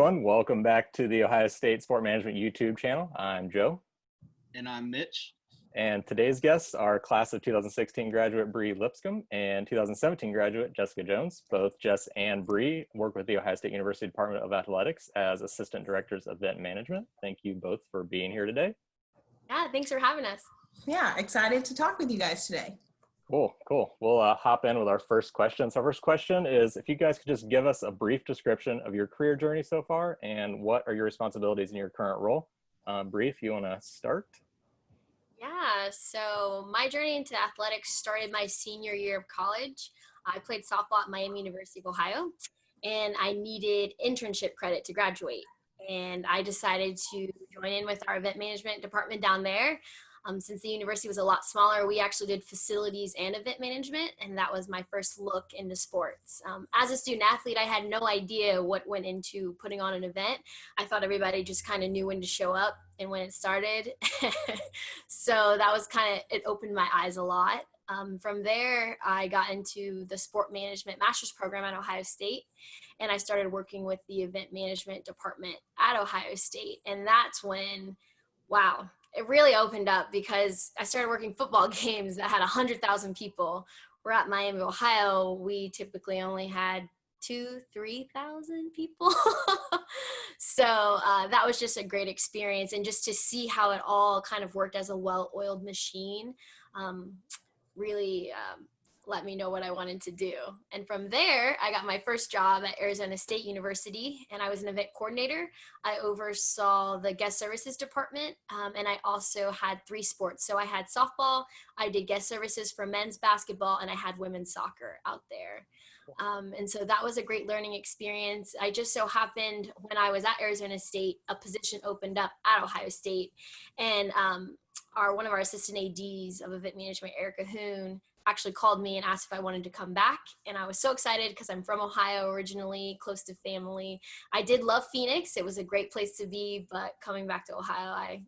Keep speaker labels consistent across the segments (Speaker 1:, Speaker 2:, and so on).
Speaker 1: everyone. Welcome back to the Ohio State Sport Management YouTube channel. I'm Joe.
Speaker 2: And I'm Mitch.
Speaker 1: And today's guests are class of 2016 graduate Bree Lipscomb and 2017 graduate Jessica Jones. Both Jess and Bree work with the Ohio State University Department of Athletics as Assistant Directors of Event Management. Thank you both for being here today.
Speaker 3: Yeah, thanks for having us.
Speaker 4: Yeah, excited to talk with you guys today.
Speaker 1: Cool. We'll hop in with our first question. So our first question is, if you guys could just give us a brief description of your career journey so far and what are your responsibilities in your current role. Bree, if you want to start.
Speaker 3: Yeah, so my journey into athletics started my senior year of college. I played softball at Miami University of Ohio, and I needed internship credit to graduate. And I decided to join in with our event management department down there. Since the university was a lot smaller, we actually did facilities and event management, and that was my first look into sports. As a student athlete, I had no idea what went into putting on an event. I thought everybody just kind of knew when to show up and when it started. So that was it opened my eyes a lot. From there, I got into the sport management master's program at Ohio State, and I started working with the event management department at Ohio State. And that's when, wow, it really opened up, because I started working football games that had 100,000 people. We're at Miami, Ohio. We typically only had 2,000-3,000 people. So that was just a great experience. And just to see how it all kind of worked as a well-oiled machine really let me know what I wanted to do. And from there, I got my first job at Arizona State University, and I was an event coordinator. I oversaw the guest services department, and I also had 3 sports. So I had softball, I did guest services for men's basketball, and I had women's soccer out there. And so that was a great learning experience. I just so happened, when I was at Arizona State, a position opened up at Ohio State, and one of our assistant ADs of event management, Erica Hoon, actually called me and asked if I wanted to come back. And I was so excited, because I'm from Ohio originally, close to family. I did love Phoenix. It was a great place to be, but coming back to Ohio,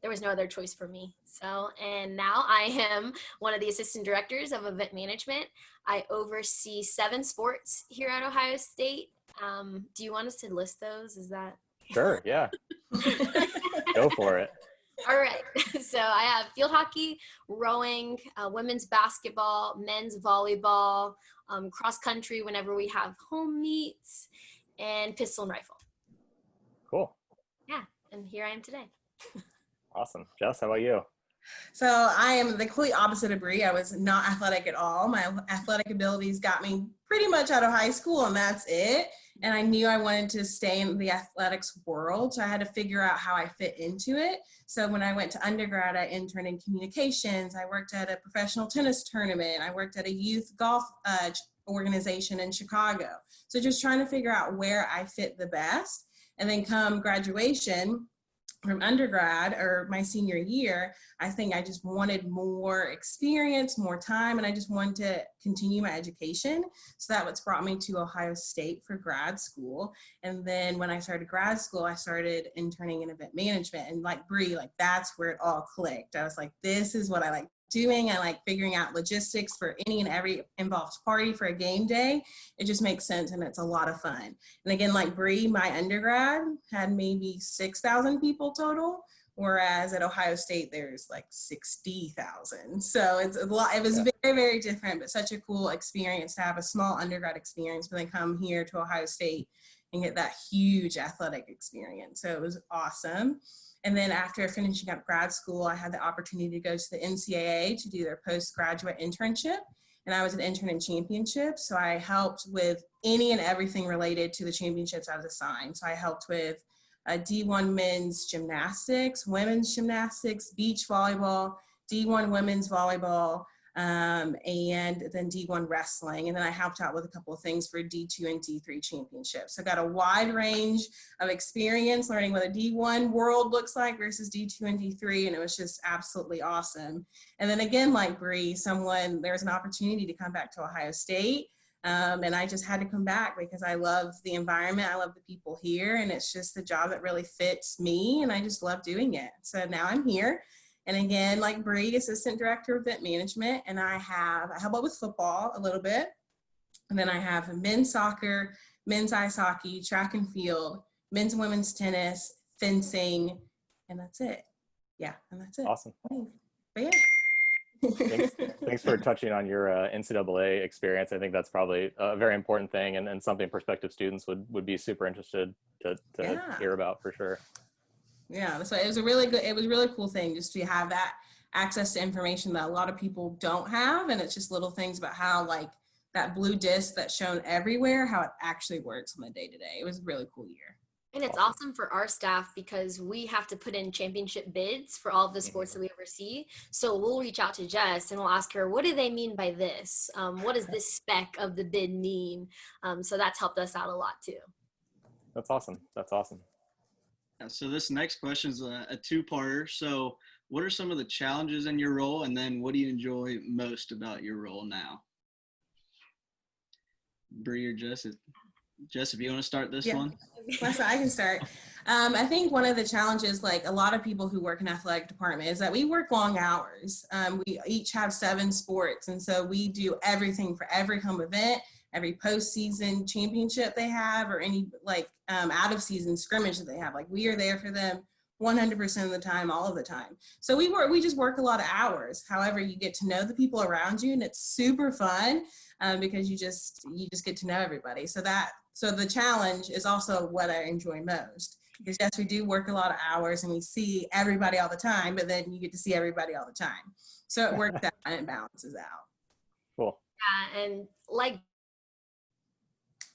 Speaker 3: there was no other choice for me. So, and now I am one of the assistant directors of event management. I oversee 7 sports here at Ohio State. Do you want us to list those? Is that?
Speaker 1: Sure, yeah. Go for it.
Speaker 3: All right, so I have field hockey, rowing, women's basketball, men's volleyball, cross country whenever we have home meets, and pistol and rifle.
Speaker 1: Cool.
Speaker 3: Yeah, and here I am today.
Speaker 1: Awesome. Jess, how about you?
Speaker 4: So I am the complete opposite of Bree. I was not athletic at all. My athletic abilities got me pretty much out of high school, and that's it. And I knew I wanted to stay in the athletics world, so I had to figure out how I fit into it. So when I went to undergrad, I interned in communications. I worked at a professional tennis tournament. I worked at a youth golf organization in Chicago. So just trying to figure out where I fit the best. And then come graduation from undergrad, or my senior year, I think I just wanted more experience, more time, and I just wanted to continue my education. So that's what's brought me to Ohio State for grad school. And then when I started grad school, I started interning in event management. And like Bree, that's where it all clicked. I was like, this is what I like doing. I like figuring out logistics for any and every involved party for a game day. It just makes sense, and it's a lot of fun. And again, like Bree, my undergrad had maybe 6,000 people total, whereas at Ohio State there's like 60,000. So it's a lot. It was very, very different, but such a cool experience to have a small undergrad experience, but then come here to Ohio State and get that huge athletic experience. So it was awesome. And then after finishing up grad school, I had the opportunity to go to the Ncaa to do their postgraduate internship. And I was an intern in championships. So I helped with any and everything related to the championships I was assigned. So I helped with D1 men's gymnastics, women's gymnastics, beach volleyball, D1 women's volleyball, and then D1 wrestling. And then I helped out with a couple of things for D2 and D3 championships. So I got a wide range of experience learning what a D1 world looks like versus D2 and D3. And it was just absolutely awesome. And then again, like Bree, there was an opportunity to come back to Ohio State. And I just had to come back because I love the environment. I love the people here. And it's just a job that really fits me. And I just love doing it. So now I'm here. And again, like Bree, assistant director of event management, and I help out with football a little bit. And then I have men's soccer, men's ice hockey, track and field, men's and women's tennis, fencing, and that's it. Yeah, and that's it.
Speaker 1: Awesome.
Speaker 4: But yeah.
Speaker 1: Thanks for touching on your NCAA experience. I think that's probably a very important thing, and something prospective students would be super interested to hear about for sure.
Speaker 4: Yeah, so it was a really cool thing just to have that access to information that a lot of people don't have, and it's just little things about how like that blue disc that's shown everywhere, how it actually works on the day-to-day. It was a really cool year.
Speaker 3: And it's awesome for our staff because we have to put in championship bids for all of the sports that we oversee. So we'll reach out to Jess and we'll ask her, what do they mean by this? What does this spec of the bid mean? So that's helped us out a lot too.
Speaker 1: That's awesome. That's awesome.
Speaker 2: So this next question is a two-parter. So what are some of the challenges in your role, and then what do you enjoy most about your role now? Bree or Jess? Jess, if you want to start this one.
Speaker 4: So I can start. I think one of the challenges, like a lot of people who work in athletic department, is that we work long hours. We each have 7 sports, and so we do everything for every home event, every postseason championship they have, or any like out of season scrimmage that they have. Like we are there for them 100% of the time, all of the time. So we just work a lot of hours. However, you get to know the people around you, and it's super fun because you just get to know everybody. So the challenge is also what I enjoy most, because yes, we do work a lot of hours and we see everybody all the time, but then you get to see everybody all the time. So it works out and it balances out.
Speaker 1: Cool.
Speaker 3: Yeah, and like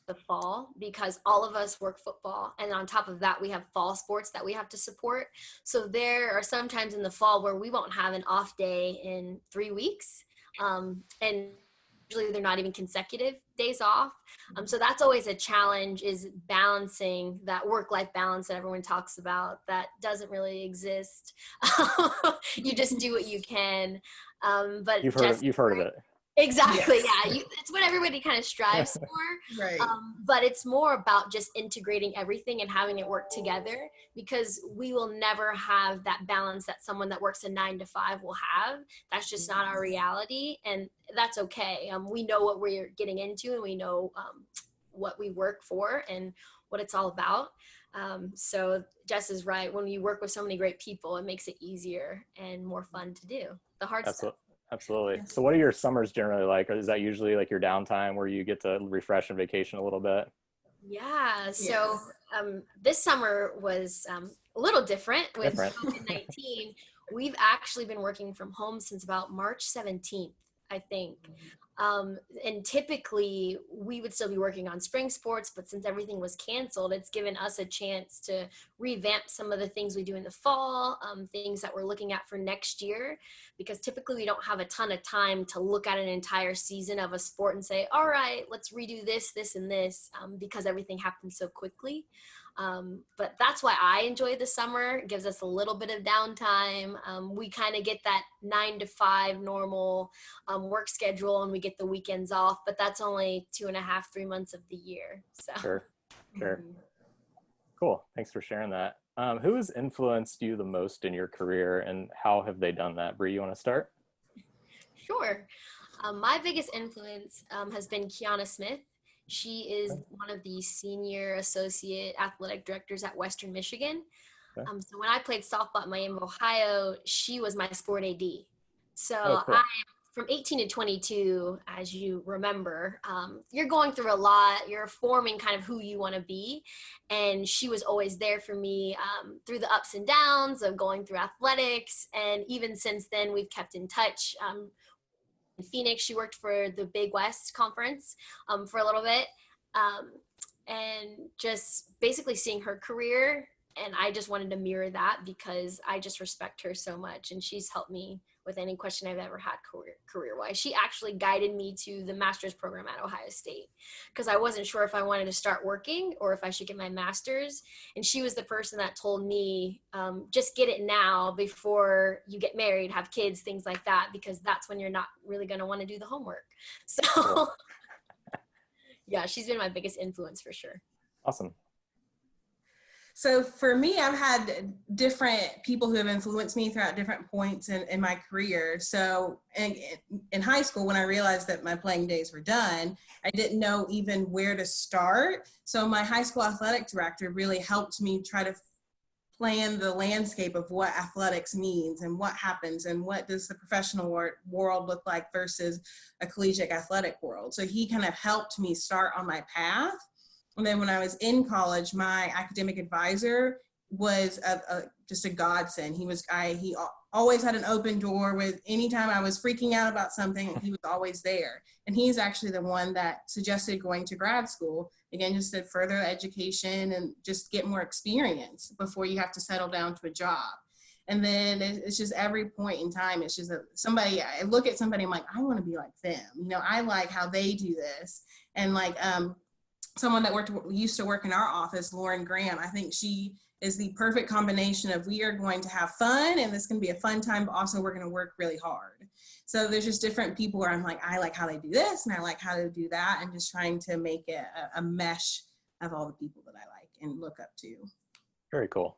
Speaker 3: the fall, because all of us work football, and on top of that we have fall sports that we have to support. So there are some times in the fall where we won't have an off day in 3 weeks, and usually they're not even consecutive days off. So that's always a challenge, is balancing that work-life balance that everyone talks about that doesn't really exist. You just do what you can. But
Speaker 1: You've heard of it.
Speaker 3: Exactly.
Speaker 4: Yes.
Speaker 3: Yeah. It's what everybody kind of strives for.
Speaker 4: Right.
Speaker 3: But it's more about just integrating everything and having it work together, because we will never have that balance that someone that works a 9 to 5 will have. That's just not our reality. And that's okay. We know what we're getting into, and we know what we work for and what it's all about. So Jess is right. When you work with so many great people, it makes it easier and more fun to do the hard stuff.
Speaker 1: Absolutely. So what are your summers generally like? Or is that usually like your downtime where you get to refresh and vacation a little bit?
Speaker 3: Yeah. So this summer was a little different with COVID-19. We've actually been working from home since about March 17th, I think. And typically we would still be working on spring sports, but since everything was canceled, it's given us a chance to revamp some of the things we do in the fall, things that we're looking at for next year, because typically we don't have a ton of time to look at an entire season of a sport and say, all right, let's redo this, this, and this, because everything happens so quickly. But that's why I enjoy the summer. It gives us a little bit of downtime. We kind of get that 9 to 5 normal work schedule, and we get the weekends off, but that's only 2.5, 3 months of the year. So.
Speaker 1: Sure. Cool. Thanks for sharing that. Who has influenced you the most in your career, and how have they done that? Bree, you want to start?
Speaker 3: Sure. My biggest influence has been Kiana Smith. She is one of the senior associate athletic directors at Western Michigan.
Speaker 1: Okay.
Speaker 3: So when I played softball at Miami, Ohio, she was my sport AD. So
Speaker 1: cool.
Speaker 3: From 18 to 22, as you remember, you're going through a lot. You're forming kind of who you want to be. And she was always there for me through the ups and downs of going through athletics. And even since then, we've kept in touch. In Phoenix, she worked for the Big West Conference for a little bit, and just basically seeing her career, and I just wanted to mirror that because I just respect her so much, and she's helped me with any question I've ever had career-wise. She actually guided me to the master's program at Ohio State because I wasn't sure if I wanted to start working or if I should get my master's. And she was the person that told me, just get it now before you get married, have kids, things like that, because that's when you're not really going to want to do the homework. So
Speaker 1: Cool.
Speaker 3: Yeah, she's been my biggest influence for sure.
Speaker 1: Awesome.
Speaker 4: So for me, I've had different people who have influenced me throughout different points in my career. So in high school, when I realized that my playing days were done, I didn't know even where to start. So my high school athletic director really helped me try to plan the landscape of what athletics means and what happens and what does the professional world look like versus a collegiate athletic world. So he kind of helped me start on my path. And then when I was in college, my academic advisor was just a godsend. He always had an open door. With anytime I was freaking out about something, he was always there. And he's actually the one that suggested going to grad school, again, just to further education and just get more experience before you have to settle down to a job. And then it's just every point in time, it's just I look at somebody, I'm like, I want to be like them. You know, I like how they do this. And like, someone that used to work in our office, Lauren Graham, I think she is the perfect combination of we are going to have fun and this can be a fun time, but also we're going to work really hard. So there's just different people where I'm like, I like how they do this and I like how they do that, and just trying to make it a mesh of all the people that I like and look up to.
Speaker 1: Very cool.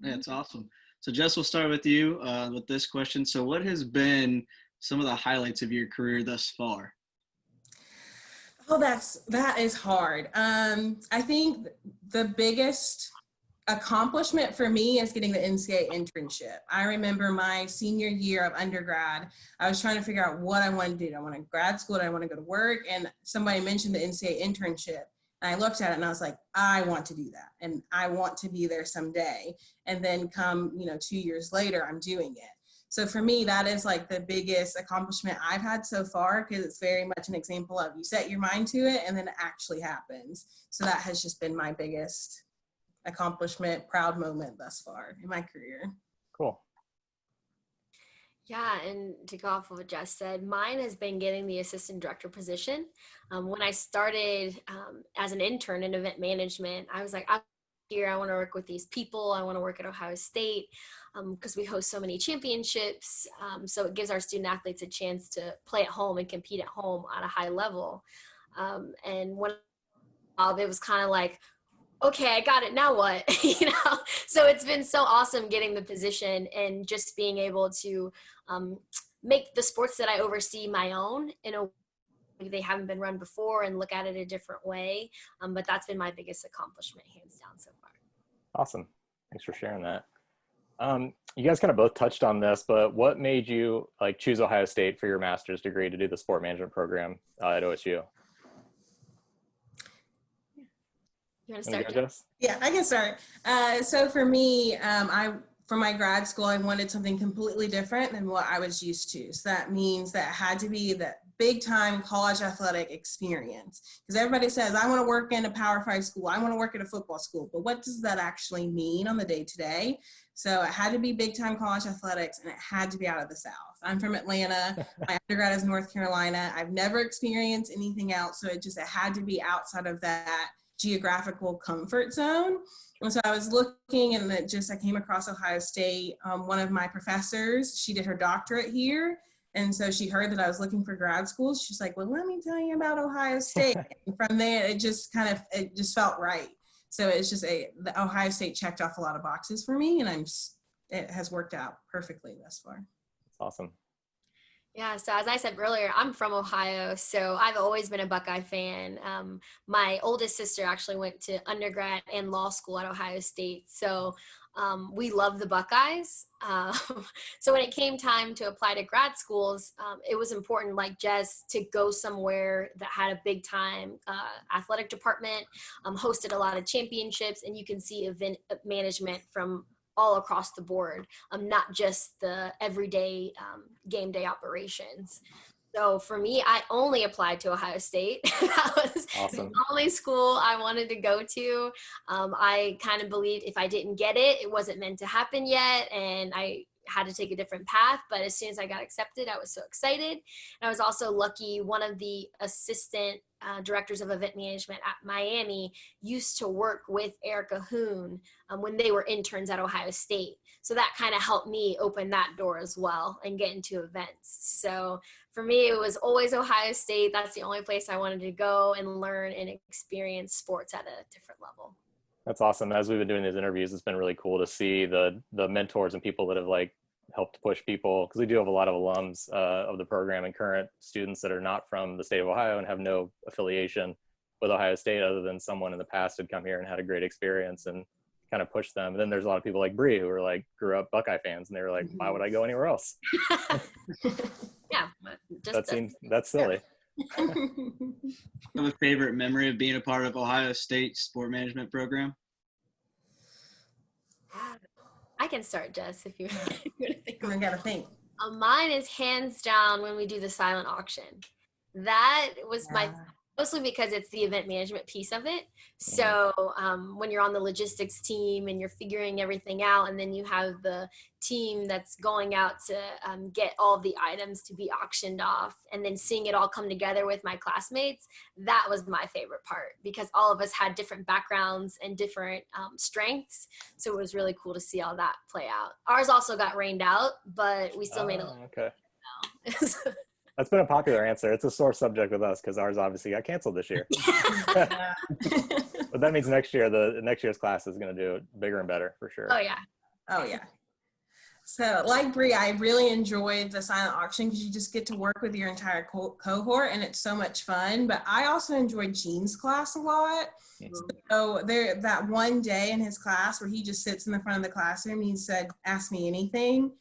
Speaker 2: Yeah, it's awesome. So Jess, we'll start with you with this question. So what has been some of the highlights of your career thus far?
Speaker 4: Oh, that is hard. I think the biggest accomplishment for me is getting the Ncaa internship. I remember my senior year of undergrad, I was trying to figure out what I wanted to do. Do I want to grad school? Do I want to go to work? And somebody mentioned the Ncaa internship. And I looked at it and I was like, I want to do that. And I want to be there someday. And then come, 2 years later, I'm doing it. So for me, that is like the biggest accomplishment I've had so far, because it's very much an example of you set your mind to it and then it actually happens. So that has just been my biggest accomplishment, proud moment thus far in my career.
Speaker 1: Cool.
Speaker 3: Yeah, and to go off of what Jess said, mine has been getting the assistant director position. When I started as an intern in event management, I was like, I want to work with these people. I want to work at Ohio State because we host so many championships. So it gives our student athletes a chance to play at home and compete at home at a high level. And when it was kind of like, okay, I got it. Now what? So it's been so awesome getting the position and just being able to make the sports that I oversee my own in a way they haven't been run before and look at it a different way. But that's been my biggest accomplishment, hands down, so far.
Speaker 1: Awesome. Thanks for sharing that. You guys kind of both touched on this, but what made you choose Ohio State for your master's degree to do the sport management program at OSU?
Speaker 3: You want to start,
Speaker 1: Jess?
Speaker 4: Yeah, I can start. So for me, for my grad school, I wanted something completely different than what I was used to. So that means that it had to be the big time college athletic experience. Because everybody says, I want to work in a Power 5 school. I want to work at a football school. But what does that actually mean on the day to day? So it had to be big time college athletics, and it had to be out of the South. I'm from Atlanta. My undergrad is North Carolina. I've never experienced anything else. So it had to be outside of that geographical comfort zone. And so I was looking, and I came across Ohio State. One of my professors, she did her doctorate here. And so she heard that I was looking for grad schools. She's like, well, let me tell you about Ohio State. And from there, it just felt right. So it's just the Ohio State checked off a lot of boxes for me, and it has worked out perfectly thus far.
Speaker 1: That's awesome.
Speaker 3: Yeah, so as I said earlier, I'm from Ohio, so I've always been a Buckeye fan. My oldest sister actually went to undergrad and law school at Ohio State, so we love the Buckeyes. So when it came time to apply to grad schools, it was important, like Jess, to go somewhere that had a big time athletic department, hosted a lot of championships, and you can see event management from all across the board, not just the everyday game day operations. So for me, I only applied to Ohio State. That was
Speaker 1: awesome.
Speaker 3: The only school I wanted to go to. I kind of believed if I didn't get it, it wasn't meant to happen yet, and I had to take a different path. But as soon as I got accepted, I was so excited. And I was also lucky. One of the assistant directors of event management at Miami used to work with Erica Hoon when they were interns at Ohio State. So that kind of helped me open that door as well and get into events. So for me, it was always Ohio State. That's the only place I wanted to go and learn and experience sports at a different level.
Speaker 1: That's awesome. As we've been doing these interviews, it's been really cool to see the mentors and people that have like helped push people, because we do have a lot of alums of the program and current students that are not from the state of Ohio and have no affiliation with Ohio State other than someone in the past had come here and had a great experience and kind of pushed them. And then there's a lot of people like Bree who are like grew up Buckeye fans and they were like, why would I go anywhere else?
Speaker 3: Yeah,
Speaker 1: That's silly.
Speaker 2: I have a favorite memory of being a part of Ohio State sport management program.
Speaker 3: I can start, Jess, if you want to think.
Speaker 4: I gotta think.
Speaker 3: Mine is hands down when we do the silent auction. That was mostly because it's the event management piece of it. So when you're on the logistics team and you're figuring everything out, and then you have the team that's going out to get all the items to be auctioned off, and then seeing it all come together with my classmates, that was my favorite part, because all of us had different backgrounds and different strengths. So it was really cool to see all that play out. Ours also got rained out, but we still made a little.
Speaker 1: Okay. That's been a popular answer. It's a sore subject with us because ours obviously got canceled this year. But that means next year's class is going to do it bigger and better for sure.
Speaker 3: Oh yeah.
Speaker 4: Oh yeah. So like Bree, I really enjoyed the silent auction because you just get to work with your entire cohort and it's so much fun. But I also enjoyed Gene's class a lot. So there, that one day in his class where he just sits in the front of the classroom, he said, "Ask me anything."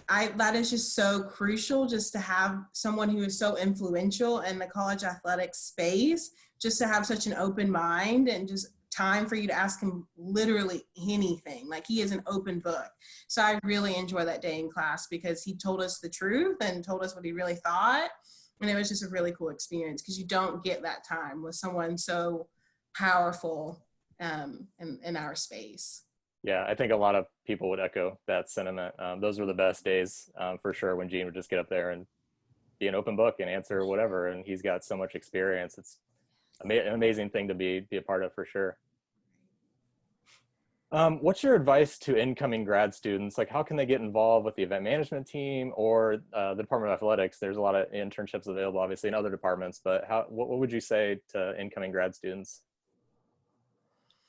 Speaker 4: That is just so crucial, just to have someone who is so influential in the college athletics space, just to have such an open mind and just time for you to ask him literally anything. Like, he is an open book. So I really enjoy that day in class because he told us the truth and told us what he really thought. And it was just a really cool experience because you don't get that time with someone so powerful in our space.
Speaker 1: Yeah, I think a lot of people would echo that sentiment. Those were the best days for sure, when Gene would just get up there and be an open book and answer whatever. And he's got so much experience. It's an amazing thing to be a part of for sure. What's your advice to incoming grad students? Like, how can they get involved with the event management team or the Department of Athletics? There's a lot of internships available, obviously, in other departments, but what would you say to incoming grad students?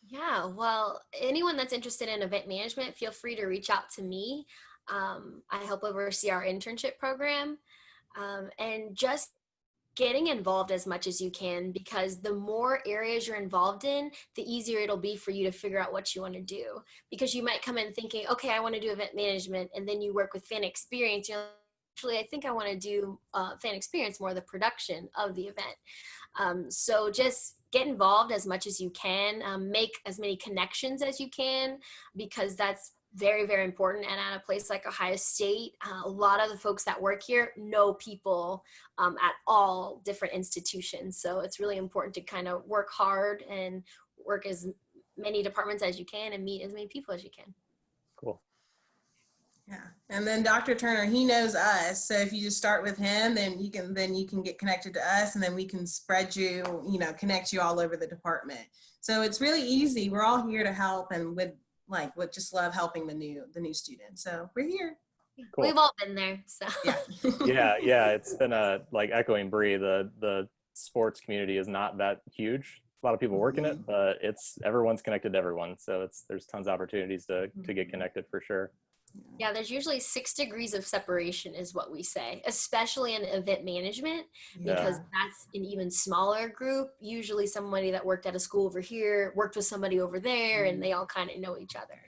Speaker 3: Yeah, well, anyone that's interested in event management, feel free to reach out to me. I help oversee our internship program, and just getting involved as much as you can, because the more areas you're involved in, the easier it'll be for you to figure out what you want to do. Because you might come in thinking, okay, I want to do event management, and then you work with fan experience. You're like, actually, I think I want to do fan experience, more the production of the event. So just get involved as much as you can, make as many connections as you can, because that's very, very important. And at a place like Ohio State, a lot of the folks that work here know people at all different institutions. So it's really important to kind of work hard and work as many departments as you can and meet as many people as you can.
Speaker 1: Cool.
Speaker 4: Yeah, and then Dr. Turner, he knows us. So if you just start with him, then you can get connected to us, and then we can spread you, connect you all over the department. So it's really easy. We're all here to help, and would just love helping the new students. So we're here.
Speaker 1: Cool.
Speaker 3: We've all been there. So
Speaker 1: yeah. It's been like echoing Bree. The sports community is not that huge. A lot of people work in it, but everyone's connected to everyone. So there's tons of opportunities to get connected for sure.
Speaker 3: Yeah, there's usually 6 degrees of separation is what we say, especially in event management, because that's an even smaller group. Usually somebody that worked at a school over here worked with somebody over there, and they all kind of know each other.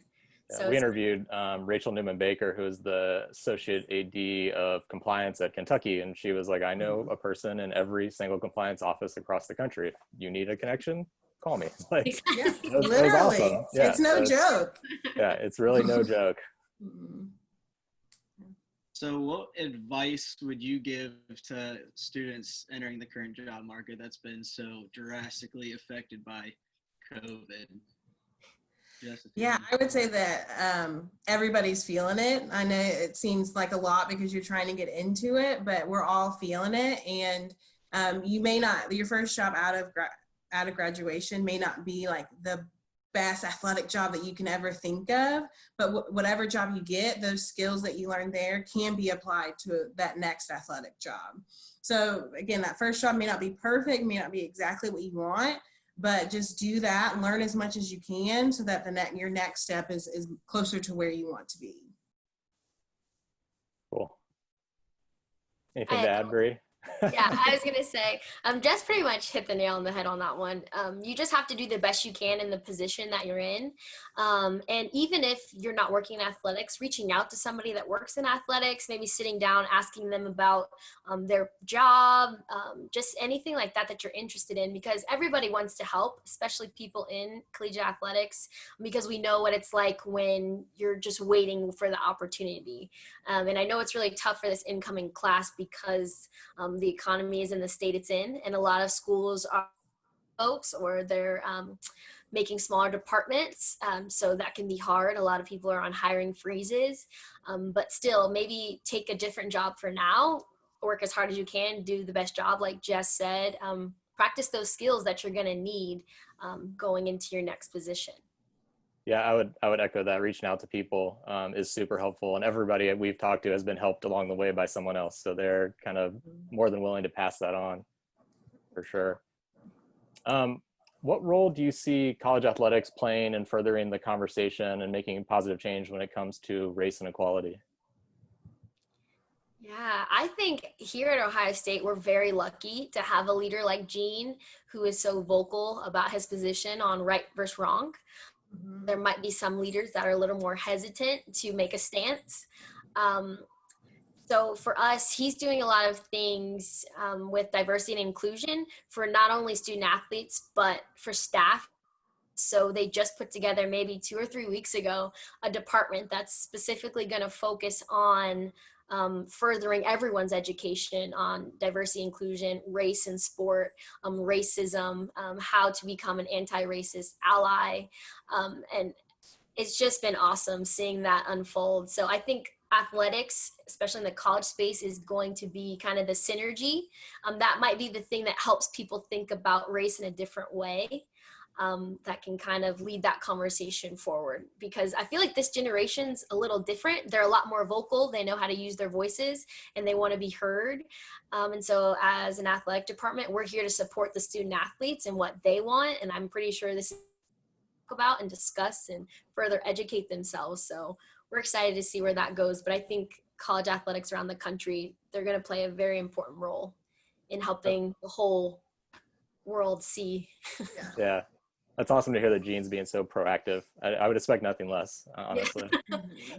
Speaker 1: Yeah,
Speaker 3: so
Speaker 1: we interviewed Rachel Newman Baker, who is the Associate AD of Compliance at Kentucky, and she was like, I know a person in every single compliance office across the country. If you need a connection, call me. Like,
Speaker 4: yeah,
Speaker 1: that
Speaker 4: literally,
Speaker 1: was awesome. Yeah,
Speaker 4: it's no joke.
Speaker 1: Yeah, it's really no joke.
Speaker 2: So what advice would you give to students entering the current job market that's been so drastically affected by COVID?
Speaker 4: Yeah, I would say that everybody's feeling it. I know it seems like a lot because you're trying to get into it, but we're all feeling it. And you may not, your first job out of graduation may not be like the best athletic job that you can ever think of, but whatever job you get, those skills that you learn there can be applied to that next athletic job. So again, that first job may not be perfect, may not be exactly what you want, but just do that and learn as much as you can so that your next step is closer to where you want to be.
Speaker 1: Cool. Anything to add, Bree?
Speaker 3: Yeah, I was gonna say, Jess pretty much hit the nail on the head on that one. You just have to do the best you can in the position that you're in. And even if you're not working in athletics, reaching out to somebody that works in athletics, maybe sitting down, asking them about their job, just anything like that you're interested in, because everybody wants to help, especially people in collegiate athletics, because we know what it's like when you're just waiting for the opportunity. And I know it's really tough for this incoming class because the economy is in the state it's in, and a lot of schools are folks, or they're making smaller departments, so that can be hard. A lot of people are on hiring freezes, but still, maybe take a different job for now, work as hard as you can, do the best job like Jess said, practice those skills that you're going to need going into your next position.
Speaker 1: Yeah, I would echo that. Reaching out to people is super helpful, and everybody we've talked to has been helped along the way by someone else. So they're kind of more than willing to pass that on, for sure. What role do you see college athletics playing in furthering the conversation and making positive change when it comes to race and equality?
Speaker 3: Yeah, I think here at Ohio State, we're very lucky to have a leader like Gene, who is so vocal about his position on right versus wrong. There might be some leaders that are a little more hesitant to make a stance. So for us, he's doing a lot of things with diversity and inclusion for not only student athletes, but for staff. So they just put together maybe 2 or 3 weeks ago, a department that's specifically going to focus on furthering everyone's education on diversity, inclusion, race and sport, racism, how to become an anti-racist ally. And it's just been awesome seeing that unfold. So I think athletics, especially in the college space, is going to be kind of the synergy. That might be the thing that helps people think about race in a different way. That can kind of lead that conversation forward, because I feel like this generation's a little different. They're a lot more vocal. They know how to use their voices and they want to be heard. And so as an athletic department, we're here to support the student athletes and what they want. And I'm pretty sure this is about and discuss and further educate themselves. So we're excited to see where that goes. But I think college athletics around the country, they're going to play a very important role in helping the whole world see.
Speaker 1: Yeah. That's awesome to hear that Gene's being so proactive. I would expect nothing less, honestly.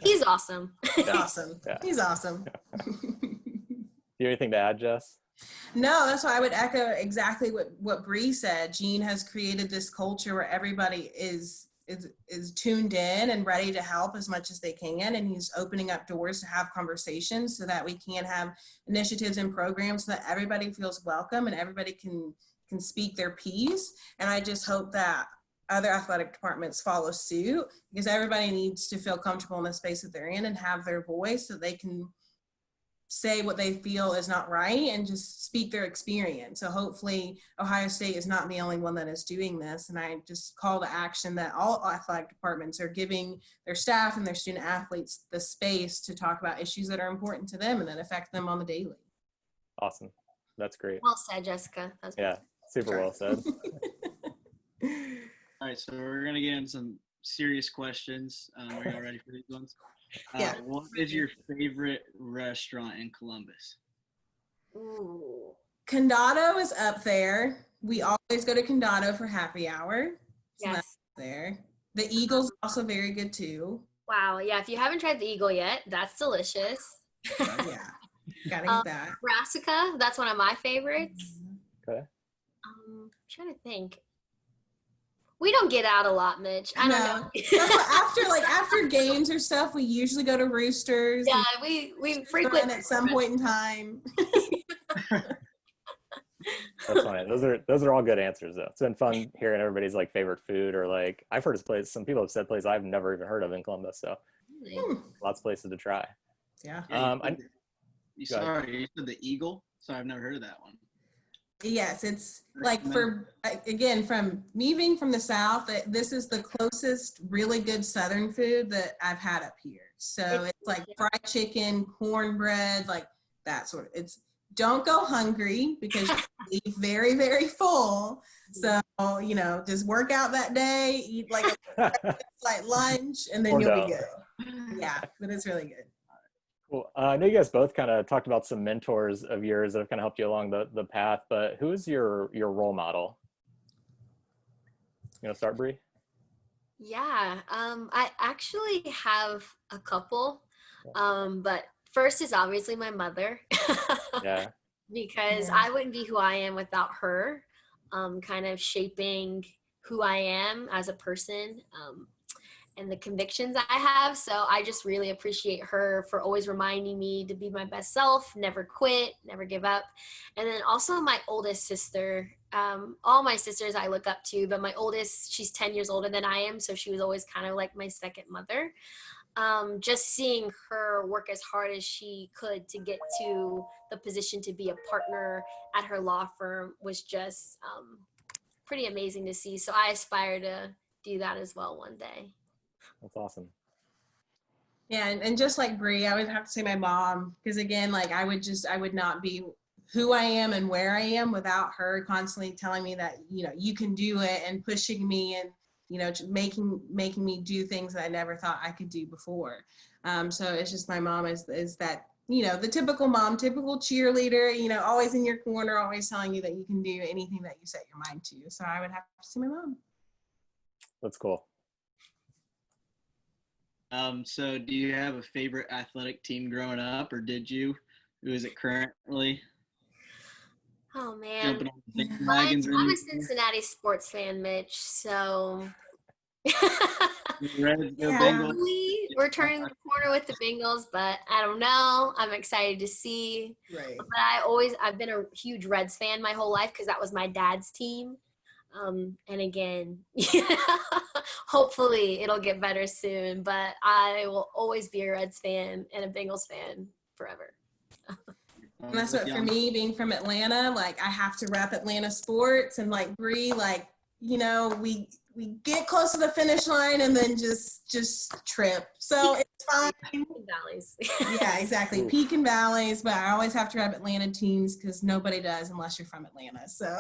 Speaker 3: He's awesome.
Speaker 4: Awesome. Yeah. He's awesome.
Speaker 1: Yeah. Do you have anything to add, Jess?
Speaker 4: No, that's why I would echo exactly what Bree said. Gene has created this culture where everybody is tuned in and ready to help as much as they can, and he's opening up doors to have conversations so that we can have initiatives and programs so that everybody feels welcome and everybody can speak their piece. And I just hope that other athletic departments follow suit, because everybody needs to feel comfortable in the space that they're in and have their voice so they can say what they feel is not right and just speak their experience. So hopefully Ohio State is not the only one that is doing this. And I just call to action that all athletic departments are giving their staff and their student athletes the space to talk about issues that are important to them and that affect them on the daily.
Speaker 1: Awesome. That's great.
Speaker 3: Well said, Jessica. That's
Speaker 1: yeah, super well said.
Speaker 2: All right, so we're going to get into some serious questions. Are y'all ready for these ones?
Speaker 4: Yeah.
Speaker 2: What is your favorite restaurant in Columbus?
Speaker 3: Ooh.
Speaker 4: Condado is up there. We always go to Condado for happy hour. So
Speaker 3: Yes.
Speaker 4: that's there. The Eagle's also very good too.
Speaker 3: Wow. Yeah. If you haven't tried the Eagle yet, that's delicious.
Speaker 4: Yeah. Gotta get that.
Speaker 3: Brassica, that's one of my favorites.
Speaker 1: Okay.
Speaker 3: I'm trying to think. We don't get out a lot, Mitch. I don't know.
Speaker 4: after games or stuff, we usually go to Roosters.
Speaker 3: Yeah, we frequent
Speaker 4: at some point in time.
Speaker 1: That's funny. Those are all good answers though. It's been fun hearing everybody's like favorite food, or like I've heard of some people have said places I've never even heard of in Columbus. So lots of places to try.
Speaker 4: Yeah.
Speaker 2: You said the Eagle? Sorry, I've never heard of that one.
Speaker 4: Yes, it's like from me being from the South, this is the closest really good Southern food that I've had up here. So it's like fried chicken, cornbread, like that sort of. Don't go hungry because you leave very, very full, So, just work out that day, eat like a like lunch, and then
Speaker 1: Or
Speaker 4: you'll
Speaker 1: don't.
Speaker 4: be good. Yeah, but it's really good.
Speaker 1: Cool. I know you guys both kind of talked about some mentors of yours that have kind of helped you along the path, but who is your role model? You know, start, Bree?
Speaker 3: Yeah, I actually have a couple, but first is obviously my mother.
Speaker 1: Yeah.
Speaker 3: Because
Speaker 4: Yeah.
Speaker 3: I wouldn't be who I am without her, kind of shaping who I am as a person, and the convictions I have. So I just really appreciate her for always reminding me to be my best self, never quit, never give up. And then also my oldest sister. All my sisters I look up to, but my oldest, she's 10 years older than I am. So she was always kind of like my second mother. Just seeing her work as hard as she could to get to the position to be a partner at her law firm was just pretty amazing to see. So I aspire to do that as well one day.
Speaker 1: That's awesome.
Speaker 4: Yeah, and just like Bree, I would have to say my mom, because again, like I would not be who I am and where I am without her constantly telling me that, you can do it and pushing me and, making me do things that I never thought I could do before. So it's just my mom is that, the typical mom, typical cheerleader, always in your corner, always telling you that you can do anything that you set your mind to. So I would have to say my mom.
Speaker 1: That's cool.
Speaker 2: So do you have a favorite athletic team growing up, or did you? Who is it currently?
Speaker 3: Oh man,
Speaker 2: Jumping on the bandwagons or
Speaker 3: I'm a
Speaker 2: anything?
Speaker 3: Cincinnati sports fan, Mitch. So
Speaker 2: Reds, go
Speaker 4: Yeah.
Speaker 2: Bengals.
Speaker 3: we're turning the corner with the Bengals, but I don't know. I'm excited to see.
Speaker 4: Right.
Speaker 3: But I've been a huge Reds fan my whole life because that was my dad's team. And again, hopefully it'll get better soon, but I will always be a Reds fan and a Bengals fan forever.
Speaker 4: And that's what, for me, being from Atlanta, like I have to rep Atlanta sports, and like Bree, like, we get close to the finish line and then just trip. So it's fine.
Speaker 3: Valleys.
Speaker 4: Yeah, exactly. Peak and valleys, but I always have to rep Atlanta teams because nobody does unless you're from Atlanta. So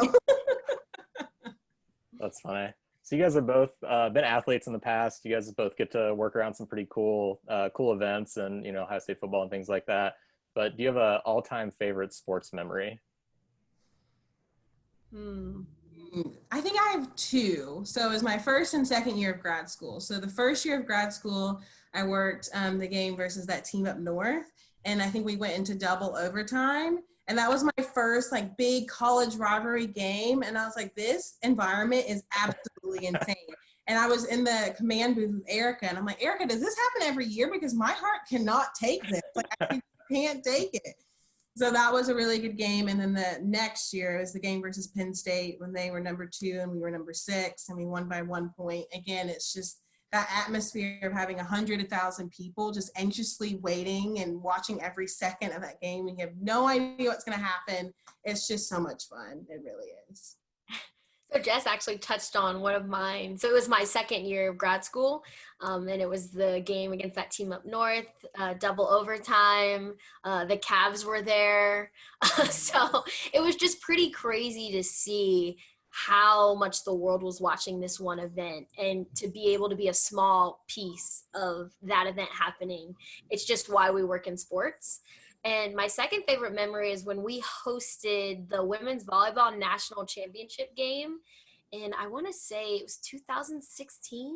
Speaker 1: That's funny. So you guys have both been athletes in the past. You guys both get to work around some pretty cool events and, Ohio State football and things like that. But do you have an all-time favorite sports memory?
Speaker 4: I think I have two. So it was my first and second year of grad school. So the first year of grad school, I worked the game versus that team up north. And I think we went into double overtime. And that was my first like big college rivalry game. And I was like, this environment is absolutely insane. And I was in the command booth with Erica. And I'm like, Erica, does this happen every year? Because my heart cannot take this. Like, I can't take it. So that was a really good game. And then the next year was the game versus Penn State when they were number 2 and we were number 6 and we won by 1 point. Again, it's just that atmosphere of having 100,000 people just anxiously waiting and watching every second of that game. We have no idea what's going to happen. It's just so much fun. It really is.
Speaker 3: So Jess actually touched on one of mine. So it was my second year of grad school, and it was the game against that team up north, double overtime. The Cavs were there. So it was just pretty crazy to see how much the world was watching this one event and to be able to be a small piece of that event happening. It's just why we work in sports. And my second favorite memory is when we hosted the women's volleyball national championship game. And I want to say it was 2016.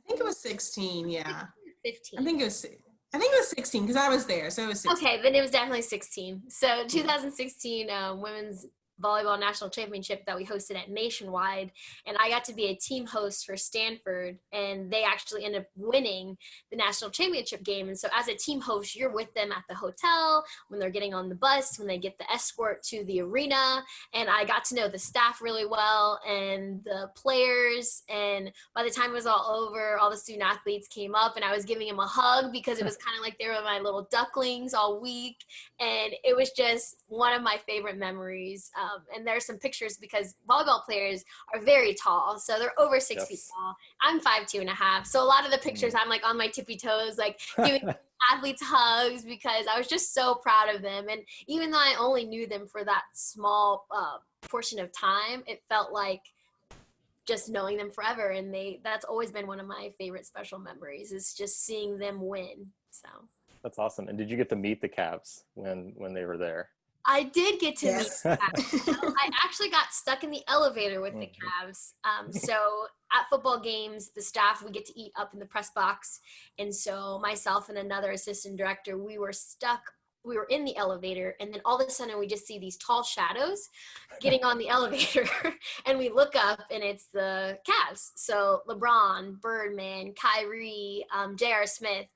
Speaker 4: I think it was 16, yeah.
Speaker 3: 15.
Speaker 4: I think it was 16 because I was there, so it was 16.
Speaker 3: Okay, then it was definitely 16. So 2016 women's volleyball national championship that we hosted at Nationwide, and I got to be a team host for Stanford, and they actually ended up winning the national championship game. And so as a team host, you're with them at the hotel when they're getting on the bus, when they get the escort to the arena, and I got to know the staff really well and the players. And by the time it was all over, all the student athletes came up and I was giving them a hug because it was kind of like they were my little ducklings all week, and it was just one of my favorite memories. And there's some pictures because volleyball players are very tall. So they're over 6 feet tall. I'm 5'2.5". So a lot of the pictures, I'm like on my tippy toes, like giving athletes hugs because I was just so proud of them. And even though I only knew them for that small portion of time, it felt like just knowing them forever. And that's always been one of my favorite special memories, is just seeing them win. So
Speaker 1: That's awesome. And did you get to meet the Cavs when they were there?
Speaker 3: I did get to
Speaker 4: Yes.
Speaker 3: meet the Cavs. I actually got stuck in the elevator with the Cavs. So at football games, the staff, we get to eat up in the press box. And so myself and another assistant director, we were in the elevator, and then all of a sudden we just see these tall shadows getting on the elevator, and we look up and it's the Cavs. So LeBron, Birdman, Kyrie, J.R. Smith,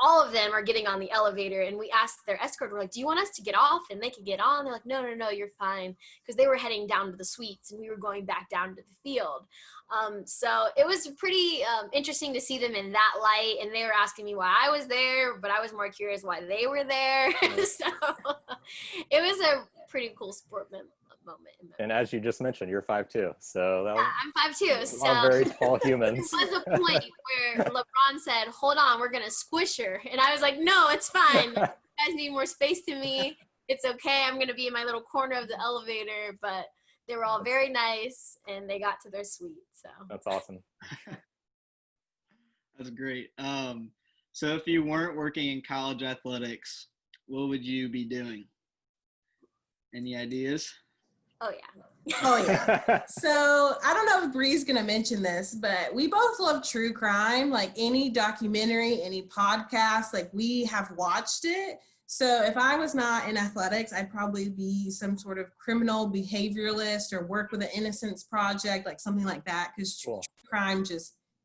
Speaker 3: all of them are getting on the elevator, and we asked their escort, we're like, do you want us to get off? And they could get on. They're like, no, you're fine. Because they were heading down to the suites and we were going back down to the field. So it was pretty interesting to see them in that light, and they were asking me why I was there, but I was more curious why they were there. So it was a pretty cool sport moment.
Speaker 1: And as you just mentioned, you're 5'2", so that was,
Speaker 3: I'm 5'2", so
Speaker 1: all very tall humans.
Speaker 3: there was a point where LeBron said, hold on, we're gonna squish her, and I was like, no, it's fine. You guys need more space to me. It's okay. I'm gonna be in my little corner of the elevator, but they were all very nice, and they got to their suite. So
Speaker 1: That's awesome.
Speaker 2: That's great. So if you weren't working in college athletics, what would you be doing? Any ideas?
Speaker 3: oh yeah.
Speaker 4: Oh yeah. So I don't know if Bree's gonna mention this, but we both love true crime. Like any documentary, any podcast, like we have watched it. So if I was not in athletics, I'd probably be some sort of criminal behavioralist or work with an Innocence Project, like something like that. Because true crime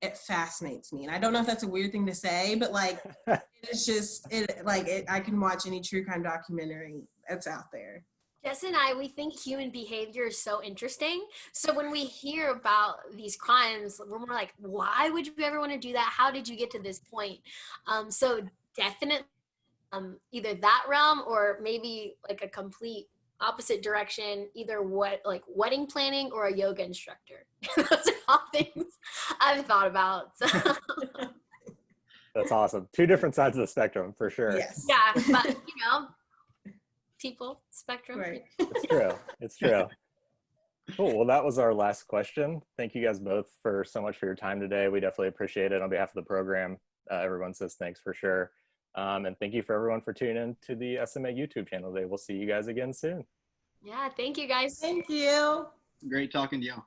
Speaker 4: it fascinates me. And I don't know if that's a weird thing to say, but like, it's just, I can watch any true crime documentary that's out there.
Speaker 3: Jess and I, we think human behavior is so interesting. So when we hear about these crimes, we're more like, why would you ever want to do that? How did you get to this point? So definitely either that realm, or maybe like a complete opposite direction, either wedding planning or a yoga instructor. Those are all things I've thought about. So.
Speaker 1: That's awesome. Two different sides of the spectrum, for sure.
Speaker 4: Yes.
Speaker 3: Yeah, but people spectrum.
Speaker 4: Right.
Speaker 1: It's true. Cool. Well, that was our last question. Thank you guys both for so much for your time today. We definitely appreciate it on behalf of the program. Everyone says thanks for sure. And thank you for everyone for tuning in to the SMA YouTube channel today. We'll see you guys again soon.
Speaker 3: Yeah, thank you guys.
Speaker 4: Thank you.
Speaker 2: Great talking to y'all.